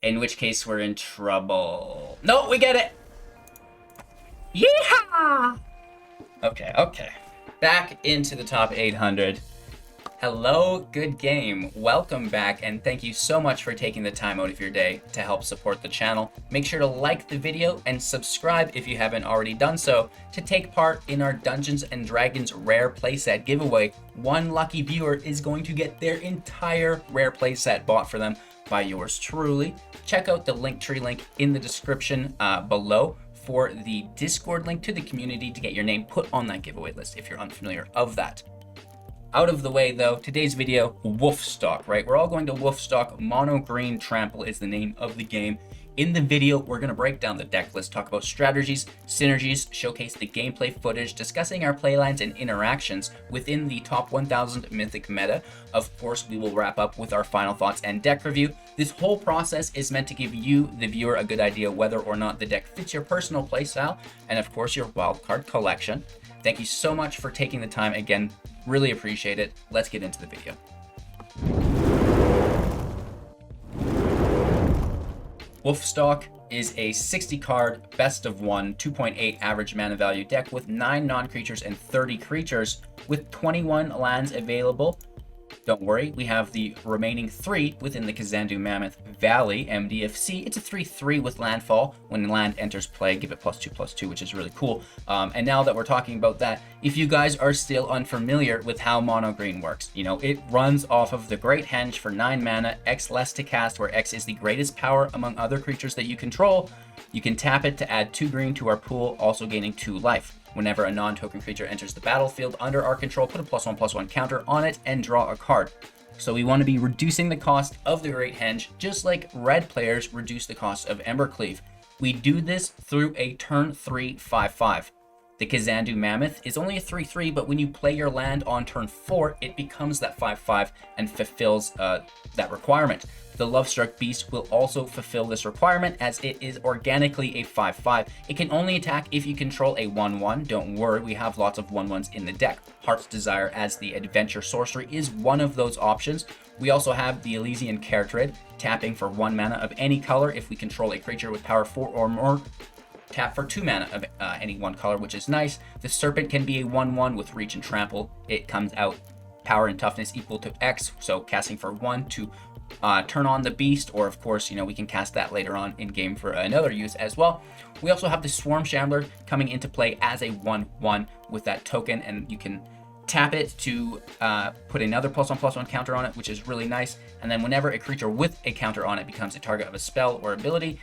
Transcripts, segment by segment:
in which case we're in trouble. No, we get it! Yeehaw! Okay. Back into the top 800. Hello, good game. Welcome back, and thank you so much for taking the time out of your day to help support the channel. Make sure to like the video and subscribe if you haven't already done so to take part in our Dungeons and Dragons rare playset giveaway. One lucky viewer is going to get their entire rare playset bought for them by yours truly. Check out the Linktree link in the description below for the Discord link to the community to get your name put on that giveaway list if you're unfamiliar of that. Out of the way though, today's video, WOOFSTOCK, right? We're all going to WOOFSTOCK. Mono Green Trample is the name of the game. In the video, we're going to break down the deck list, talk about strategies, synergies, showcase the gameplay footage, discussing our playlines and interactions within the top 1000 Mythic meta. Of course, we will wrap up with our final thoughts and deck review. This whole process is meant to give you, the viewer, a good idea whether or not the deck fits your personal playstyle and, of course, your wildcard collection. Thank you so much for taking the time again. Really appreciate it. Let's get into the video. WOOFSTOCK is a 60 card, best of 1, 2.8 average mana value deck with 9 non-creatures and 30 creatures with 21 lands available. Don't worry, we have the remaining 3 within the Kazandu Mammoth Valley MDFC. It's a 3/3 with landfall. When land enters play, give it +2/+2, which is really cool. And now that we're talking about that, if you guys are still unfamiliar with how mono green works, you know, it runs off of the Great Henge for 9 mana, X less to cast, where X is the greatest power among other creatures that you control. You can tap it to add 2 green to our pool, also gaining 2 life. Whenever a non-token creature enters the battlefield under our control, put a +1/+1 counter on it and draw a card. So we want to be reducing the cost of the Great Henge, just like red players reduce the cost of Embercleave. We do this through a turn 3 5/5. The Kazandu Mammoth is only a 3/3, but when you play your land on turn 4, it becomes that 5/5 and fulfills that requirement. The Lovestruck Beast will also fulfill this requirement as it is organically a 5/5. It can only attack if you control a 1/1. Don't worry, we have lots of 1/1s in the deck. Heart's Desire as the adventure sorcery is one of those options. We also have the Ilysian Caryatid, tapping for 1 mana of any color if we control a creature with power 4 or more. Tap for 2 mana of any one color, which is nice. The Serpent can be a 1/1 with reach and trample. It comes out power and toughness equal to X, so casting for 1 to turn on the beast, or of course, you know, we can cast that later on in game for another use as well. We also have the Swarm Shambler coming into play as a 1/1 with that token, and you can tap it to put another +1/+1 counter on it, which is really nice. And then whenever a creature with a counter on it becomes a target of a spell or ability,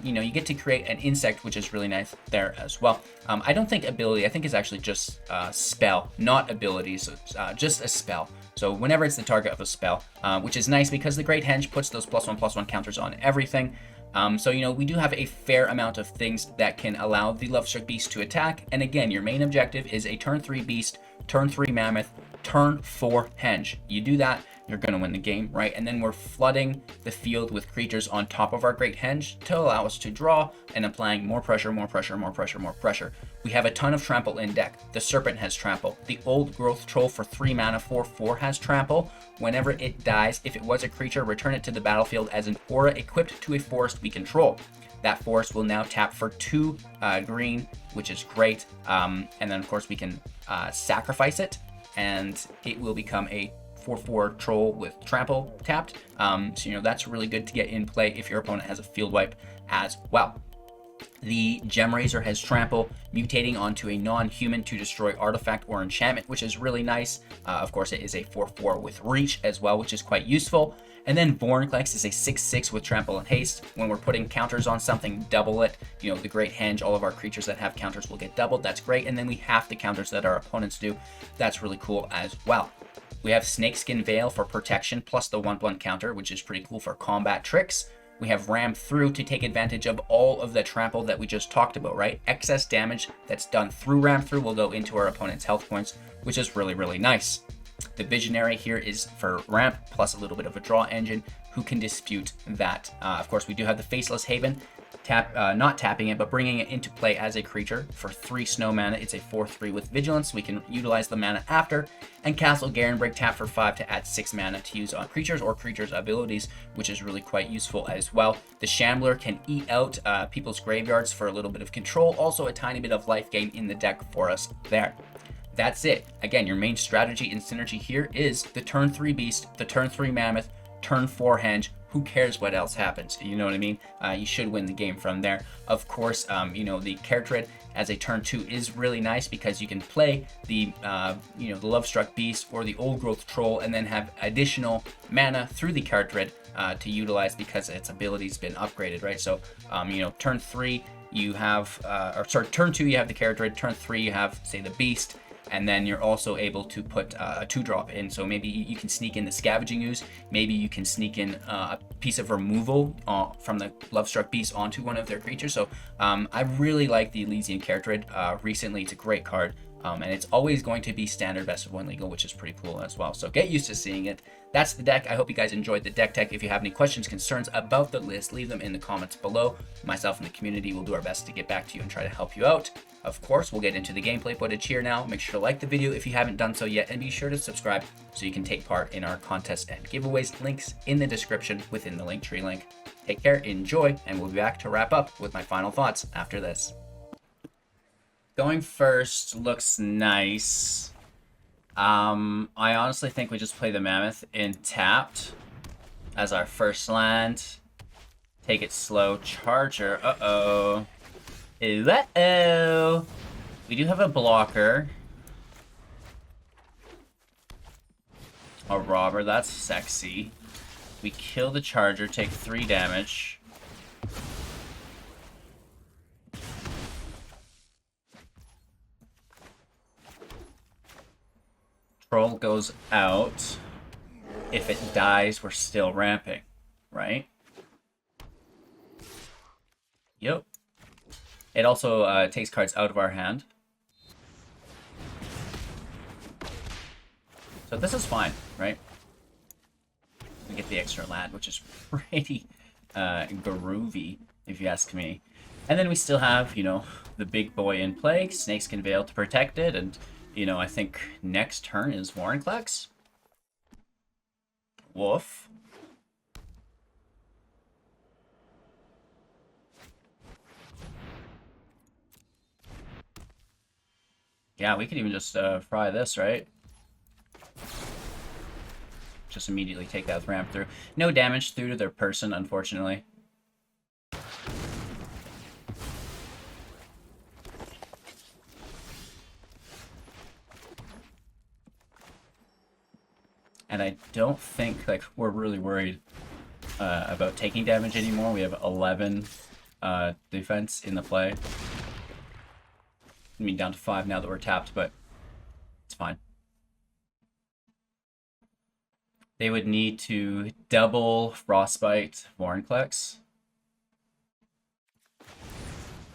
you know, you get to create an insect, which is really nice there as well. I don't think ability, I think it's actually just spell, not ability, so just a spell. So whenever it's the target of a spell, which is nice because the Great Henge puts those +1/+1 counters on everything. So, you know, we do have a fair amount of things that can allow the Lovestruck Beast to attack. And again, your main objective is a turn 3 Beast, turn 3 Mammoth, turn 4 Henge. You do that, you're going to win the game, right? And then we're flooding the field with creatures on top of our Great Henge to allow us to draw and applying more pressure, more pressure, more pressure, more pressure. We have a ton of trample in deck. The Serpent has trample. The Old Growth Troll for 3 mana 4/4 has trample. Whenever it dies, if it was a creature, return it to the battlefield as an aura equipped to a forest we control. That forest will now tap for 2 green, which is great. And then, of course, we can sacrifice it, and it will become a 4/4 troll with trample tapped. So, you know, that's really good to get in play if your opponent has a field wipe as well. The Gemrazer has trample, mutating onto a non-human to destroy artifact or enchantment, which is really nice. Of course, it is a 4/4 with reach as well, which is quite useful. And then Vorinclex is a 6/6 with trample and haste. When we're putting counters on something, double it. You know, the Great Henge, all of our creatures that have counters will get doubled. That's great. And then we have the counters that our opponents do. That's really cool as well. We have Snakeskin Veil for protection, plus the 1/1 counter, which is pretty cool for combat tricks. We have Ram Through to take advantage of all of the trample that we just talked about, right? Excess damage that's done through Ram Through will go into our opponent's health points, which is really, really nice. The Visionary here is for ramp, plus a little bit of a draw engine. Who can dispute that? Of course, we do have the Faceless Haven. not tapping it, but bringing it into play as a creature for 3 snow mana. It's a 4/3 with Vigilance. We can utilize the mana after. And Castle Garenbrig, tap for 5 to add 6 mana to use on creatures or creatures' abilities, which is really quite useful as well. The Shambler can eat out people's graveyards for a little bit of control. Also a tiny bit of life gain in the deck for us there. That's it. Again, your main strategy and synergy here is the turn 3 Beast, the turn 3 Mammoth, turn 4 Henge. Who cares what else happens? You know what I mean? You should win the game from there. Of course, you know, the Caryatid as a turn 2 is really nice because you can play the, you know, the Lovestruck Beast or the Old Growth Troll and then have additional mana through the Caryatid to utilize because its ability's been upgraded, right? So, you know, turn 3 you have, or sorry, turn 2 you have the Caryatid, turn 3 you have, say, the Beast, and then you're also able to put a 2-drop in. So maybe you can sneak in the Scavenging Ooze. Maybe you can sneak in a piece of removal from the Lovestruck Beast onto one of their creatures. So I really like the Ilysian Caryatid. Recently, it's a great card. And it's always going to be standard best of 1 legal, which is pretty cool as well. So get used to seeing it. That's the deck. I hope you guys enjoyed the deck tech. If you have any questions, concerns about the list, leave them in the comments below. Myself and the community will do our best to get back to you and try to help you out. Of course, we'll get into the gameplay footage here now. Make sure to like the video if you haven't done so yet, and be sure to subscribe so you can take part in our contests and giveaways. Links in the description within the Linktree link. Take care, enjoy, and we'll be back to wrap up with my final thoughts after this. Going first looks nice. I honestly think we just play the Mammoth in tapped as our first land. Take it slow. Charger. Uh-oh. Uh-oh. We do have a blocker. A robber. That's sexy. We kill the Charger. Take 3 damage. Troll goes out. If it dies, we're still ramping, right? Yep. It also takes cards out of our hand. So this is fine, right? We get the extra land, which is pretty groovy, if you ask me. And then we still have, you know, the big boy in play, Snakeskin Veil to protect it, and you know, I think next turn is Vorinclex. Woof. Yeah, we could even just fry this, right? Just immediately take that ramp through. No damage through to their person, unfortunately. And I don't think, like, we're really worried about taking damage anymore. We have 11 defense in the play. I mean, down to 5 now that we're tapped, but it's fine. They would need to double Frostbite Vorinclex.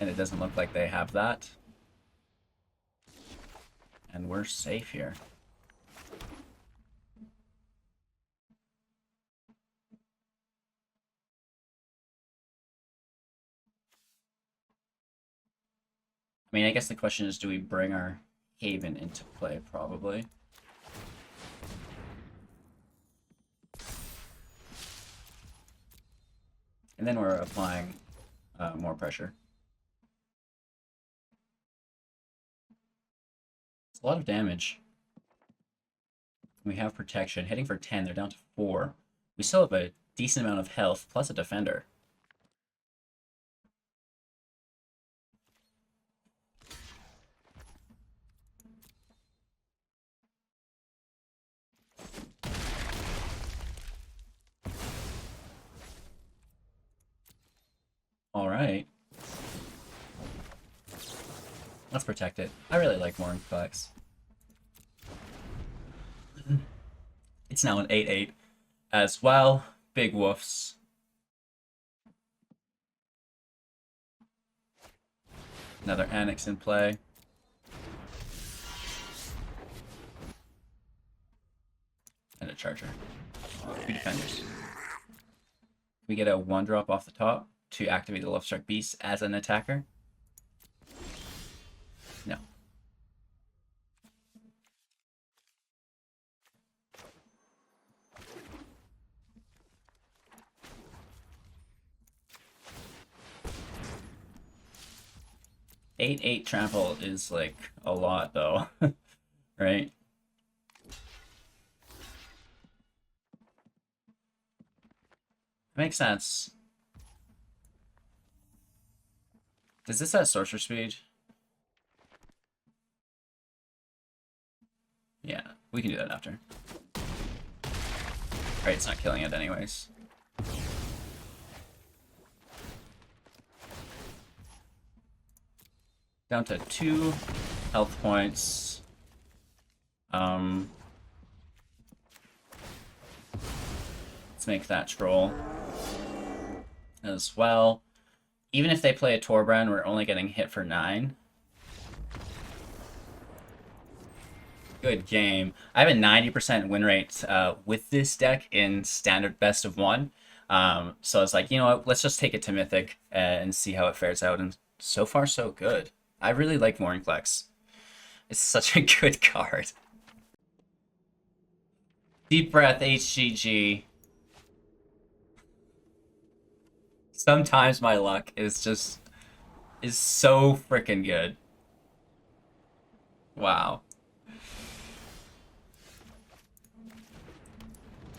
And it doesn't look like they have that. And we're safe here. I mean, I guess the question is, do we bring our Haven into play? Probably. And then we're applying more pressure. It's a lot of damage. We have protection. Heading for 10, they're down to 4. We still have a decent amount of health, plus a defender. Alright. Let's protect it. I really like Vorinclex. It's now an 8/8 as well. Big woofs. Another Annex in play. And a Charger. 2 defenders. We get a 1-drop off the top. to activate the Lovestruck Beast as an attacker? No. Eight trample is like a lot though, right? Makes sense. Does this have sorcerer speed? Yeah, we can do that after. Right, it's not killing it anyways. Down to 2 health points. Let's make that troll as well. Even if they play a Torbrand, we're only getting hit for 9. Good game. I have a 90% win rate with this deck in standard best of 1. So I was like, you know what, let's just take it to Mythic and see how it fares out. And so far, so good. I really like Vorinclex. It's such a good card. Deep breath, HGG. Sometimes my luck is so freaking good. Wow.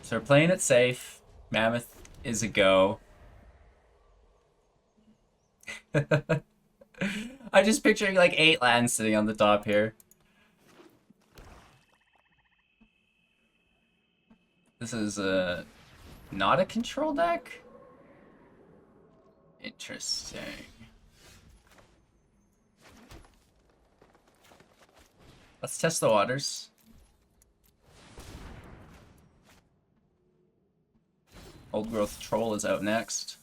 So we're playing it safe. Mammoth is a go. I'm just picturing like 8 lands sitting on the top here. This is not a control deck? Interesting. Let's test the waters. Old Growth Troll is out next.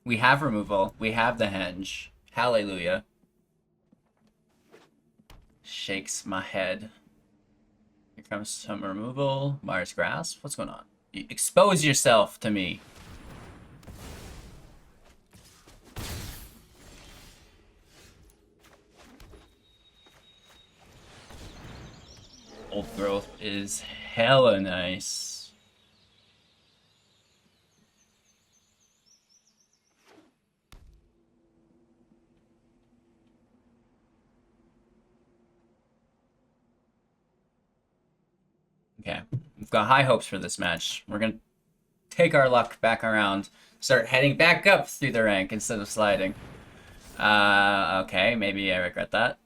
We have removal. We have the Henge. Hallelujah. Shakes my head. Here comes some removal. Myers Grasp. What's going on? Expose yourself to me. Old Growth is hella nice. Okay, we've got high hopes for this match. We're gonna take our luck back around, start heading back up through the rank instead of sliding. Okay, maybe I regret that.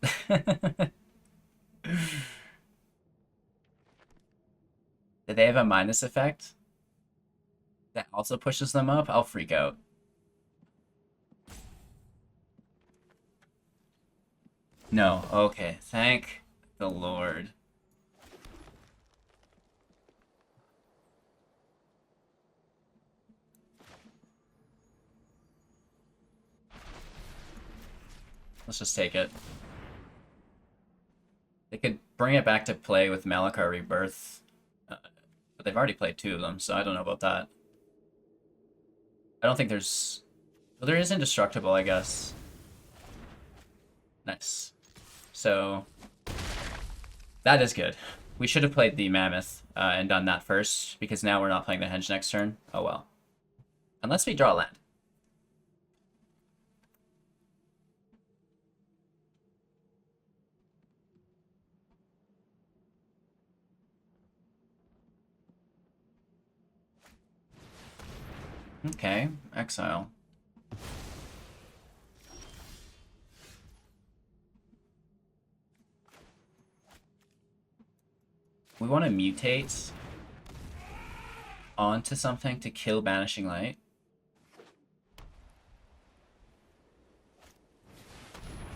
Did they have a minus effect that also pushes them up? I'll freak out. No, okay, thank the Lord. Let's just take it. They could bring it back to play with Malakar Rebirth. But they've already played 2 of them, so I don't know about that. I don't think there's... Well, there is Indestructible, I guess. Nice. So... that is good. We should have played the Mammoth and done that first, because now we're not playing the Henge next turn. Oh well. Unless we draw land. Okay, exile. We want to mutate onto something to kill Banishing Light.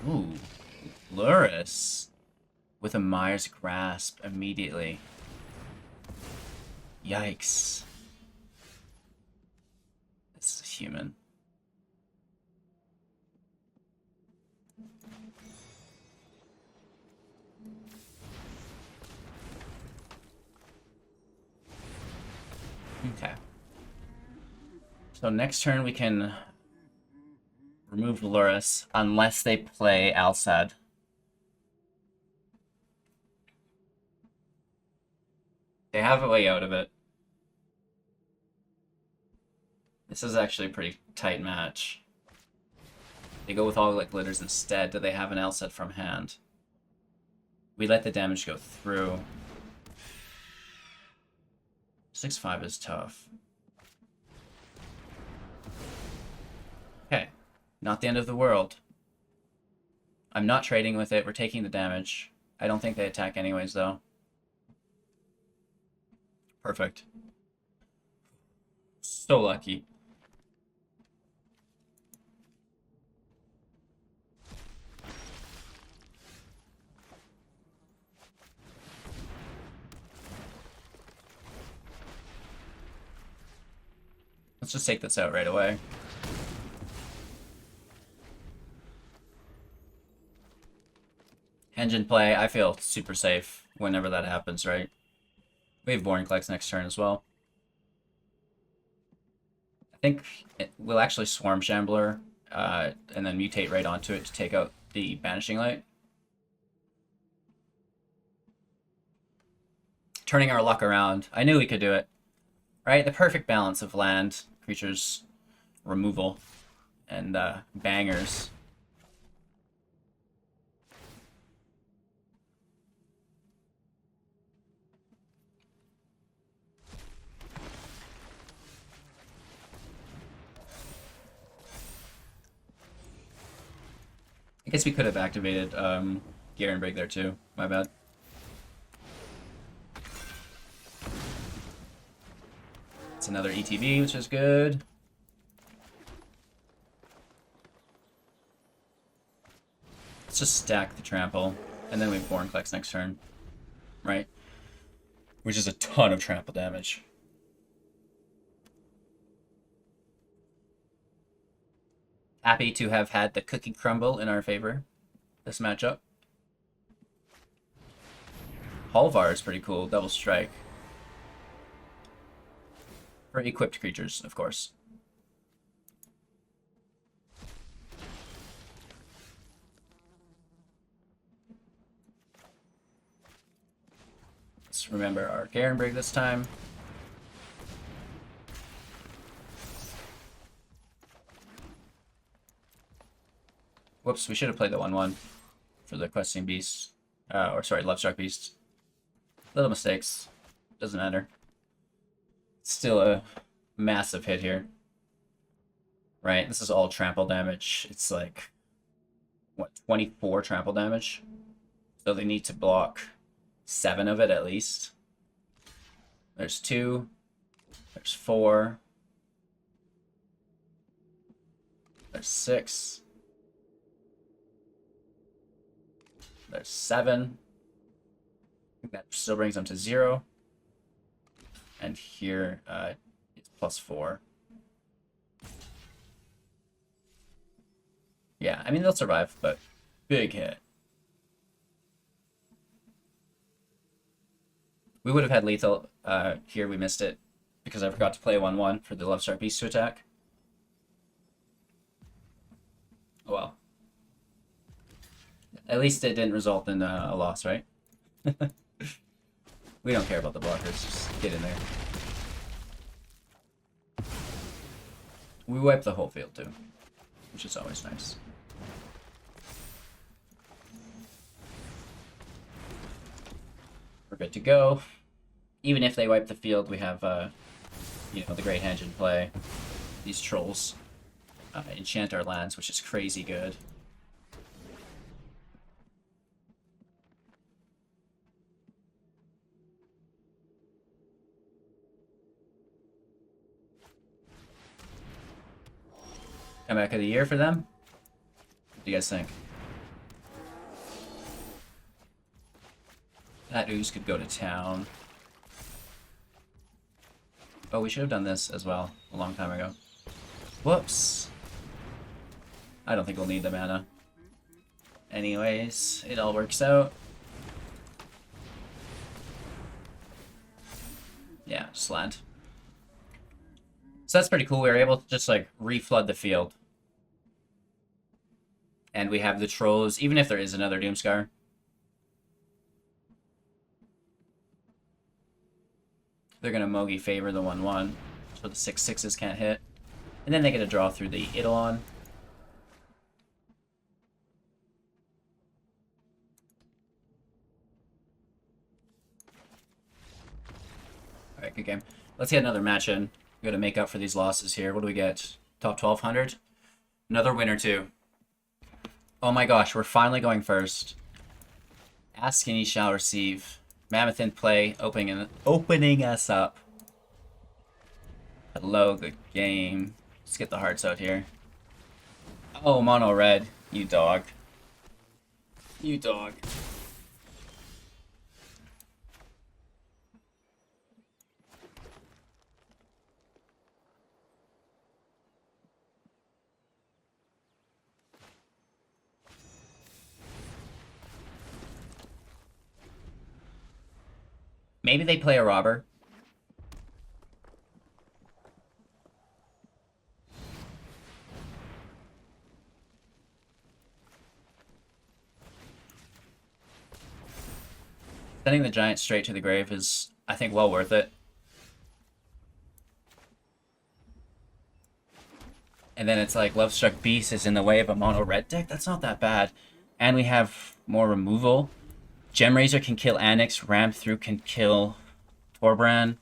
Ooh, Luris with a Myers Grasp immediately. Yikes. This is human. Okay. So next turn we can remove Loris unless they play Alsad. They have a way out of it. This is actually a pretty tight match. They go with All Glitters instead. Do they have an Alsad from hand? We let the damage go through. 6-5 is tough. Okay. Not the end of the world. I'm not trading with it. We're taking the damage. I don't think they attack anyways, though. Perfect. So lucky. Let's just take this out right away. Henge in play. I feel super safe whenever that happens, right? We have Vorinclex next turn as well. I think we'll actually Swarm Shambler and then mutate right onto it to take out the Banishing Light. Turning our luck around. I knew we could do it. Right? The perfect balance of land, creatures, removal, and bangers. I guess we could have activated Garenbrig there too. My bad. It's another ETB, which is good. Let's just stack the trample, and then we have Vorinclex next turn, right? Which is a ton of trample damage. Happy to have had the cookie crumble in our favor this matchup. Halvar is pretty cool, double strike. For equipped creatures, of course. Let's remember our Garenbrig this time. Whoops, we should have played the 1-1 for the Questing Beast. Or sorry, Lovestruck Beast. Little mistakes. Doesn't matter. Still a massive hit here. Right, this is all trample damage. It's like, what, 24 trample damage? So they need to block 7 of it at least. There's 2. There's 4. There's 6. There's 7. I think that still brings them to 0. And here it's +4. Yeah, I mean, they'll survive, but big hit. We would have had lethal here. We missed it because I forgot to play 1-1 for the Lovestruck Beast to attack. Oh well. At least it didn't result in a loss, right? We don't care about the blockers, just get in there. We wipe the whole field too, which is always nice. We're good to go. Even if they wipe the field, we have, you know, the Great Henge in play. These trolls enchant our lands, which is crazy good. Comeback of the year for them? What do you guys think? That ooze could go to town. Oh, we should have done this as well a long time ago. Whoops. I don't think we'll need the mana. Anyways, it all works out. Yeah, just land. So that's pretty cool. We were able to just like reflood the field. And we have the trolls, even if there is another Doomscar. They're going to Mogi favor the 1/1, so the 6/6s can't hit. And then they get a draw through the Eidolon. Alright, good game. Let's get another match in. We gotta make up for these losses here. What do we get? Top 1200? Another win or two. Oh my gosh, we're finally going first. Ask and ye shall receive. Mammoth in play, opening us up. Hello, good game. Let's get the hearts out here. Oh, mono red. You dog. You dog. Maybe they play a robber. Sending the giant straight to the grave is, I think, well worth it. And then it's like Lovestruck Beast is in the way of a mono red deck. That's not that bad. And we have more removal. Gemrazer can kill Anix. Ram through can kill Torbran.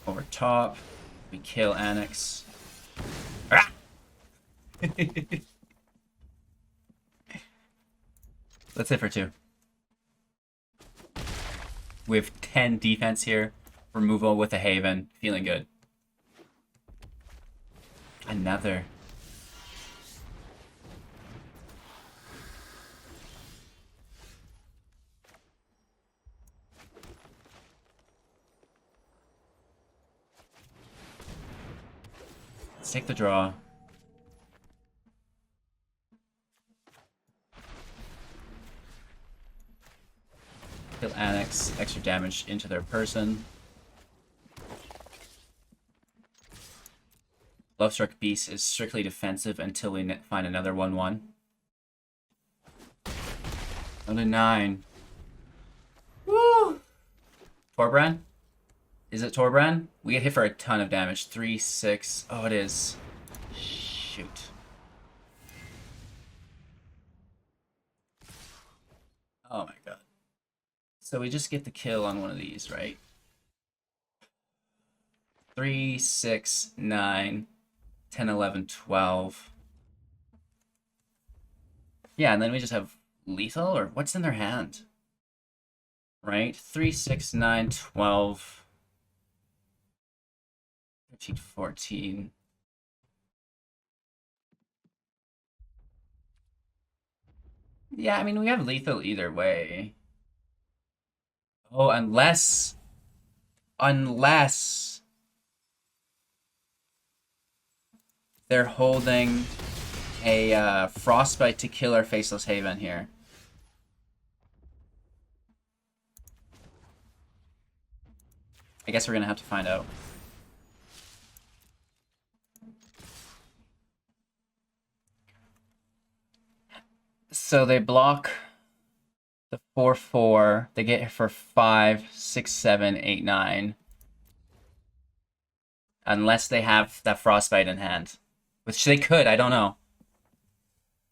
Over top, we kill Anix. Ah! Let's hit for 2. We have 10 defense here. Removal with a Haven. Feeling good. Another. Let's take the draw. Kill Anix, extra damage into their person. Lovestruck Beast is strictly defensive until we find another 1/1. Only 9. Woo! Torbran? Is it Torbran? We get hit for a ton of damage. 3, 6. Oh, it is. Shoot. Oh my god. So we just get the kill on one of these, right? 3, 6, 9, 10, 11, 12. Yeah, and then we just have lethal, or what's in their hand? Right? 3, 6, 9, 12. 13, 14. Yeah, I mean, we have lethal either way. Oh, unless they're holding a Frostbite to kill our Faceless Haven here. I guess we're gonna have to find out. So they block the 4/4. They get hit for 5, 6, 7, 8, 9. Unless they have that Frostbite in hand. Which they could, I don't know.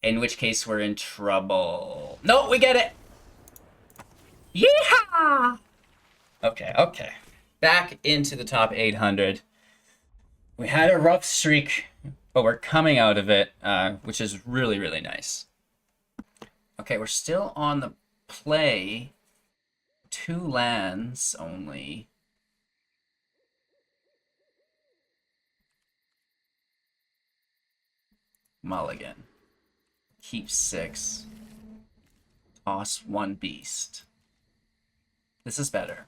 In which case we're in trouble. No, we get it! Yeehaw! Okay, okay. Back into the top 800. We had a rough streak, but we're coming out of it, which is really, really nice. Okay, we're still on the play. 2 lands only. Mulligan. Keep 6. Toss 1 beast. This is better.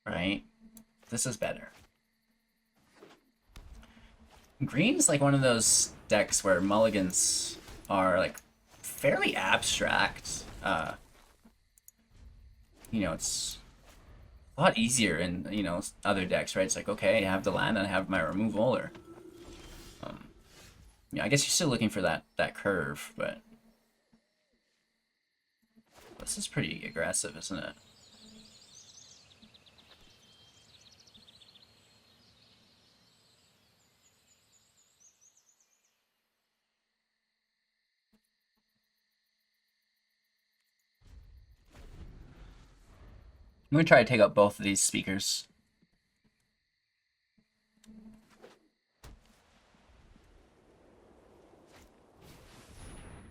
Right? This is better. Green's like one of those decks where mulligans are like fairly abstract. You know, it's a lot easier in, you know, other decks, right? It's like, okay, I have the land and I have my removal, or yeah, I guess you're still looking for that curve, but this is pretty aggressive, isn't it? I'm gonna try to take out both of these speakers.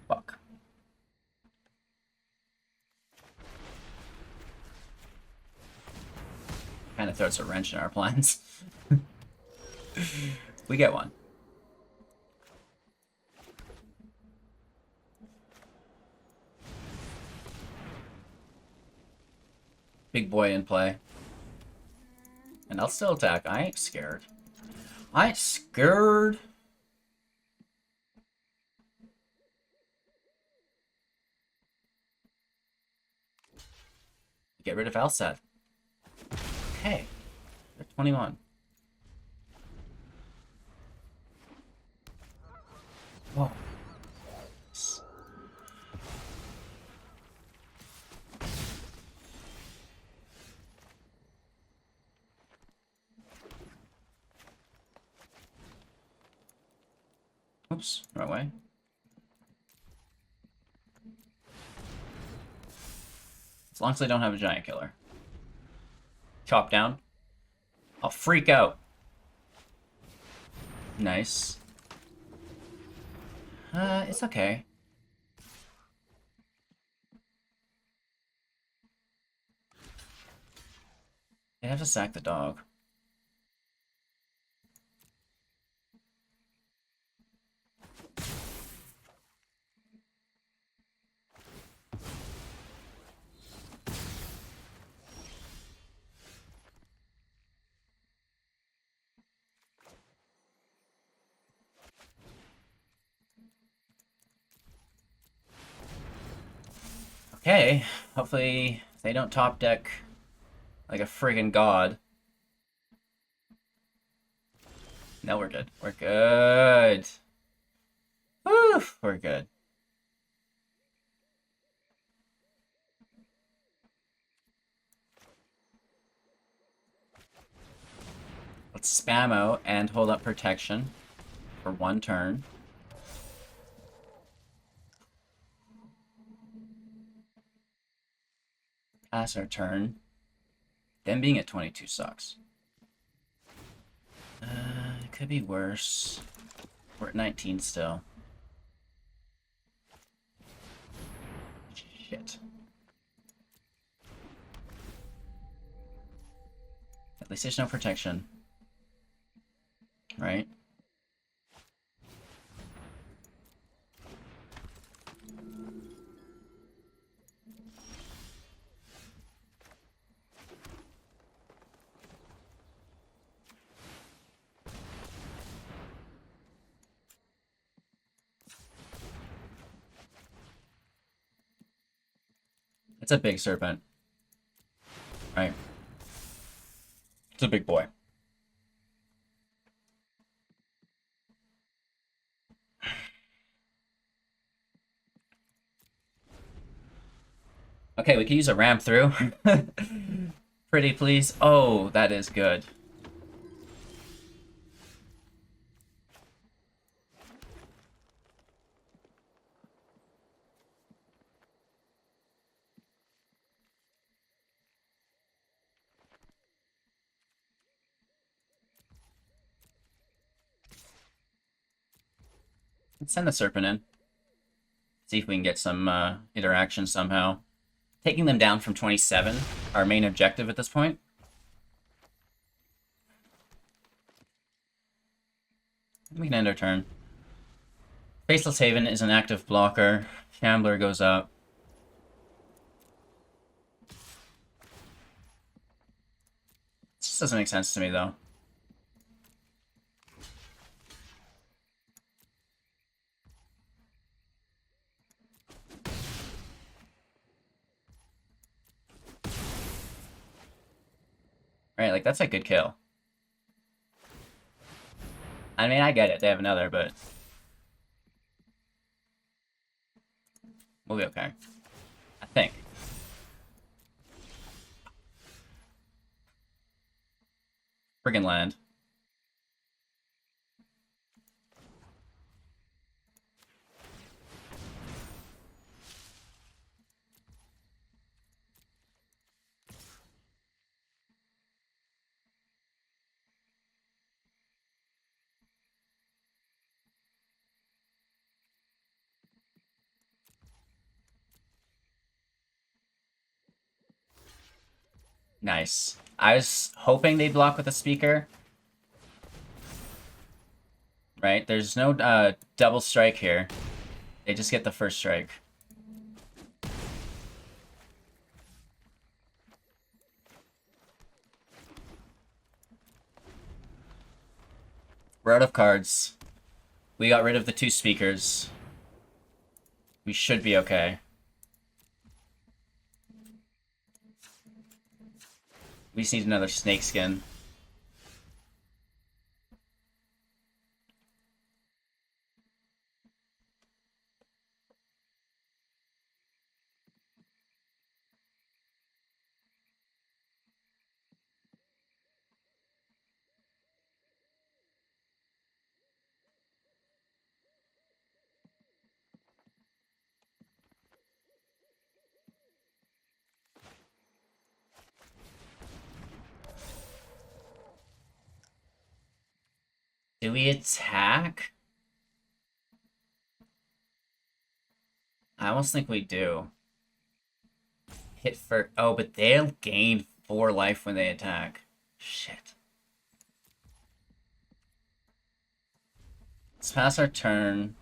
Fuck. Kind of throws a wrench in our plans. We get one. Big boy in play. And I'll still attack. I ain't scared. I ain't scared. Get rid of Alsad. Okay. They're 21. Whoa. Oops, wrong way. As long as I don't have a giant killer. Chop down. I'll freak out. Nice. It's okay. I have to sack the dog. Okay, hopefully they don't top deck like a friggin' god. No, we're good. We're good. Woo, we're good. Let's spam out and hold up protection for one turn. Pass our turn. Them being at 22 sucks. It could be worse. We're at 19 still. Shit. At least there's no protection. Right? It's a big serpent. Right? It's a big boy. Okay, we can use a ramp through. Pretty please. Oh, that is good. Let's send the serpent in. See if we can get some interaction somehow. Taking them down from 27, our main objective at this point. We can end our turn. Faceless Haven is an active blocker. Shambler goes up. doesn't make sense to me, though. Right, like, that's a good kill. I mean, I get it. They have another, but... we'll be okay. I think. Friggin' land. Nice. I was hoping they'd block with a speaker. Right? There's no double strike here. They just get the first strike. We're out of cards. We got rid of the 2 speakers. We should be okay. We just need another Snakeskin. Do we attack? I almost think we do. Hit for... oh, but they'll gain 4 life when they attack. Shit. Let's pass our turn.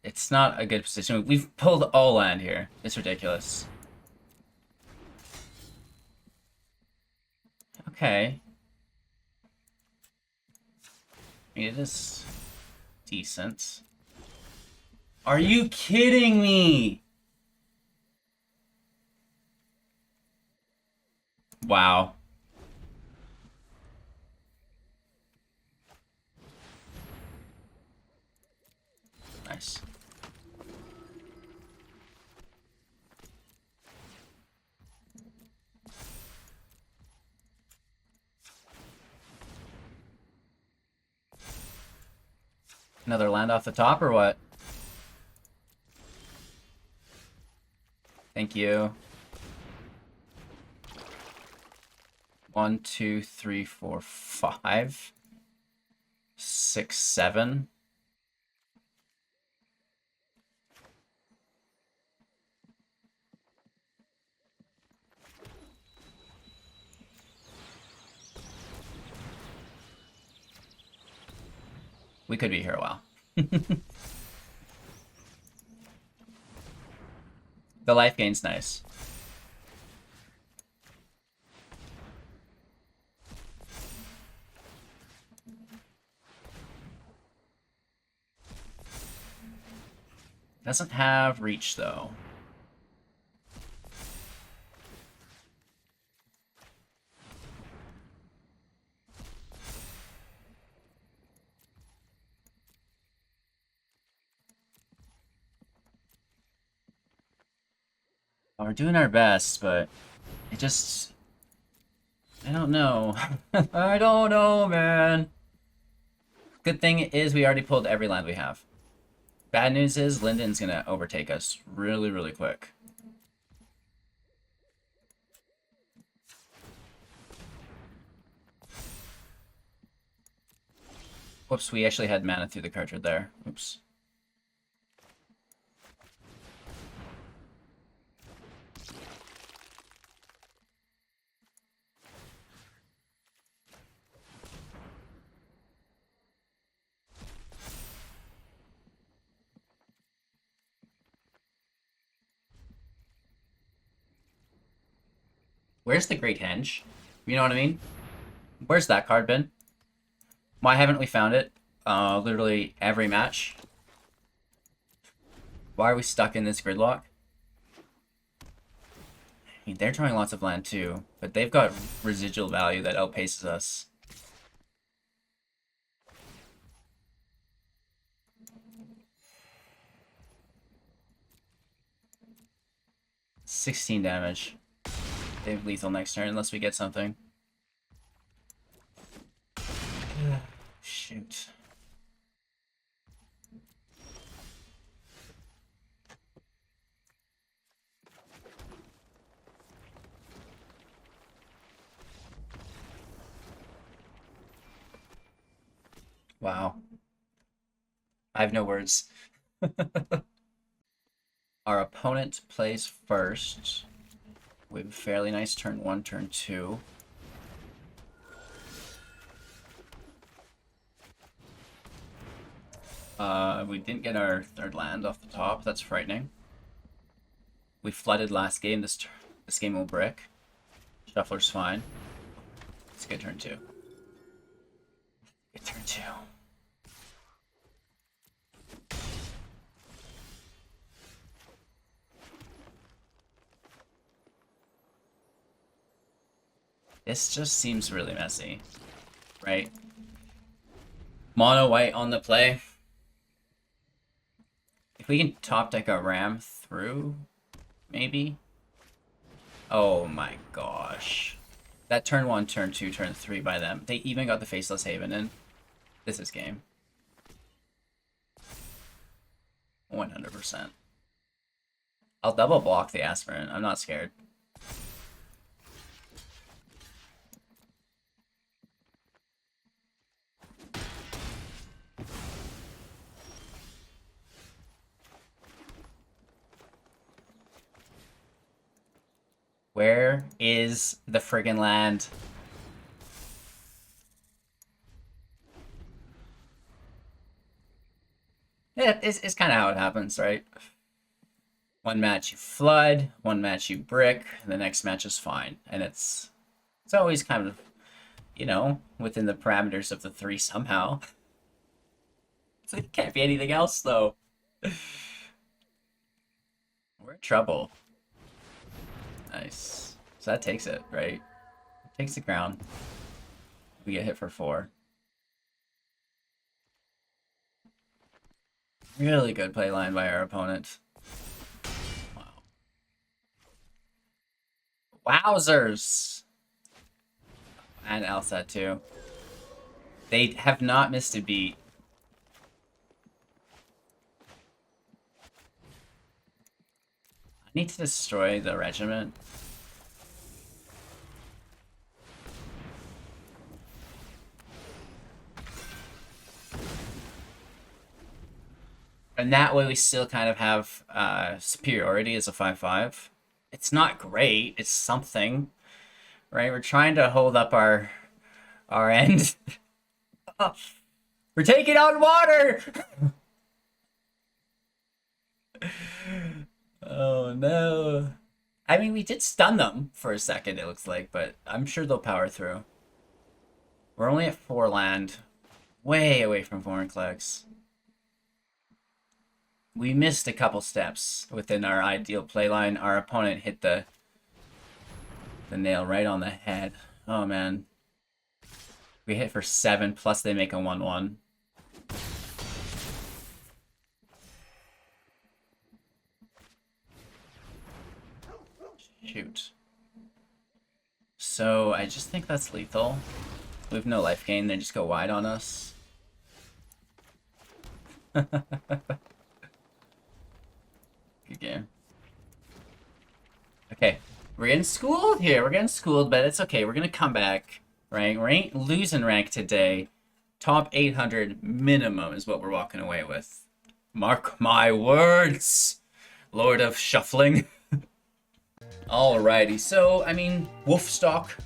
It's not a good position. We've pulled all land here. It's ridiculous. Okay. I mean, it is decent. Are you kidding me? Wow. Nice. Another land off the top or what? Thank you. 1, 2, 3, 4, 5, 6, 7. We could be here a while. The life gain's nice. Doesn't have reach, though. We're doing our best, but it just... I don't know. I don't know, man. Good thing is we already pulled every land we have. Bad news is Linden's gonna overtake us really, really quick. Whoops, we actually had mana through the card there. Oops. Where's the Great Henge? You know what I mean? Where's that card been? Why haven't we found it? Literally every match. Why are we stuck in this gridlock? I mean, they're drawing lots of land too, but they've got residual value that outpaces us. $16 damage. They have lethal next turn unless we get something. Shoot. Wow. I have no words. Our opponent plays first. We have a fairly nice turn 1, turn 2. We didn't get our third land off the top. That's frightening. We flooded last game. This game will brick. Shuffler's fine. Let's get turn 2. Get turn 2. This just seems really messy, right? Mono white on the play. If we can top deck a ram through, maybe? Oh my gosh. That turn 1, turn 2, turn 3 by them. They even got the Faceless Haven in. This is game. 100%. I'll double block the Aspirant. I'm not scared. Where is the friggin' land? Yeah, it's kind of how it happens, right? One match you flood, one match you brick, the next match is fine. And it's always kind of, you know, within the parameters of the 3 somehow. So it can't be anything else, though. We're in trouble. Nice. So that takes it, right? Takes the ground. We get hit for 4. Really good play line by our opponent. Wow. Wowzers! And Elsa too. They have not missed a beat. I need to destroy the regiment. And that way we still kind of have superiority as a 5/5. It's not great, it's something. Right? We're trying to hold up our end. We're taking on water! Oh no. I mean, we did stun them for a second, it looks like, but I'm sure they'll power through. We're only at 4 land. Way away from Vorinclex. We missed a couple steps within our ideal playline. Our opponent hit the nail right on the head. Oh man. We hit for 7, plus they make a 1/1. Shoot. So I just think that's lethal. We have no life gain, they just go wide on us. Good game. Okay, we're getting schooled here. We're getting schooled, but it's okay. We're gonna come back, right? We ain't losing rank today. Top 800 minimum is what we're walking away with. Mark my words, Lord of Shuffling. Alrighty, so, I mean, WOOFSTOCK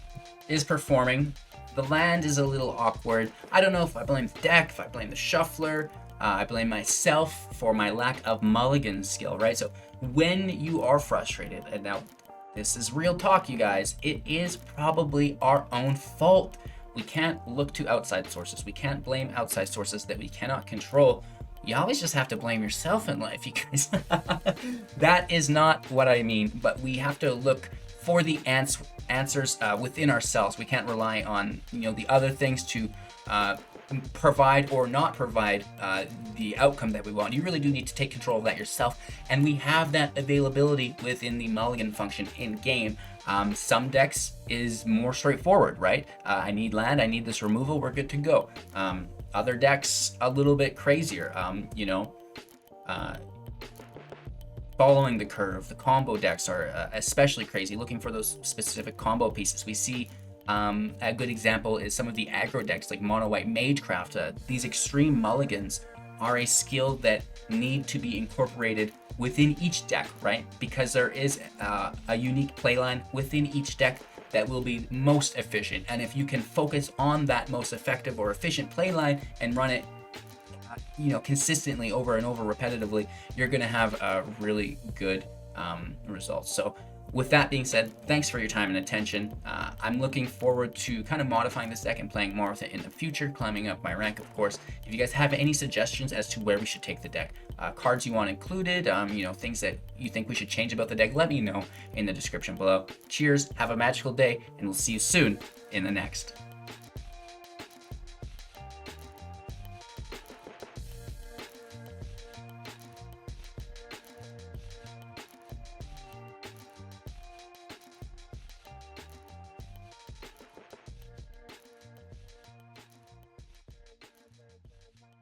is performing. The land is a little awkward. I don't know if I blame the deck, if I blame the shuffler. I blame myself for my lack of mulligan skill, right? So when you are frustrated, and now this is real talk, you guys, it is probably our own fault. We can't look to outside sources. We can't blame outside sources that we cannot control. You always just have to blame yourself in life, you guys. That is not what I mean, but we have to look for the answers within ourselves. We can't rely on, the other things to provide or not provide the outcome that we want. You really do need to take control of that yourself, and we have that availability within the mulligan function in game. Some decks is more straightforward, right? I need land, I need this removal, we're good to go. Other decks a little bit crazier, following the curve. The combo decks are especially crazy, looking for those specific combo pieces. We see a good example is some of the aggro decks like Mono White Magecraft. These extreme mulligans are a skill that need to be incorporated within each deck, right? Because there is a unique playline within each deck that will be most efficient. And if you can focus on that most effective or efficient playline and run it consistently over and over repetitively, you're going to have really good results. So with that being said, thanks for your time and attention. I'm looking forward to kind of modifying this deck and playing more with it in the future, climbing up my rank, of course. If you guys have any suggestions as to where we should take the deck, cards you want included, things that you think we should change about the deck, let me know in the description below. Cheers, have a magical day, and we'll see you soon in the next.